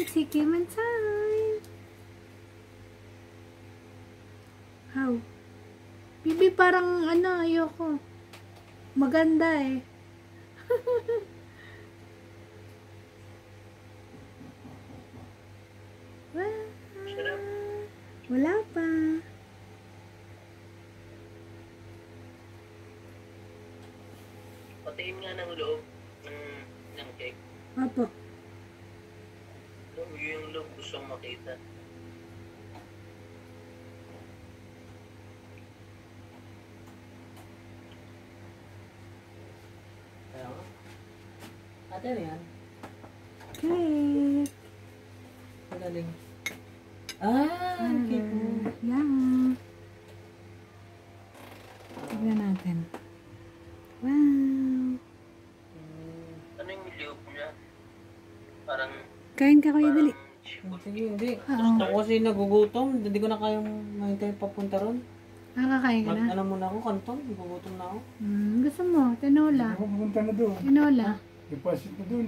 Chicken time! How? Bibi, parang ano, ayoko. Maganda eh. Wala pa. Patingin nga ng loob ng cake. Opo. Yung loob gusto makita. Ate, ano yan? Cake. Magaling. Cake mo. Yeah. Tignan natin. Wow. Ano yung loob niya? Parang... Kain ka kuya, dali. Sige, hindi. Oo. Ako kasi nagugutom. Hindi ko na kayang mahintay papunta ron. Kakain ka na? Ano muna ako, kanton. Nagugutom na ako. Gusto mo? Tinola. Ako pupunta na doon. Tinola. Deposit na doon.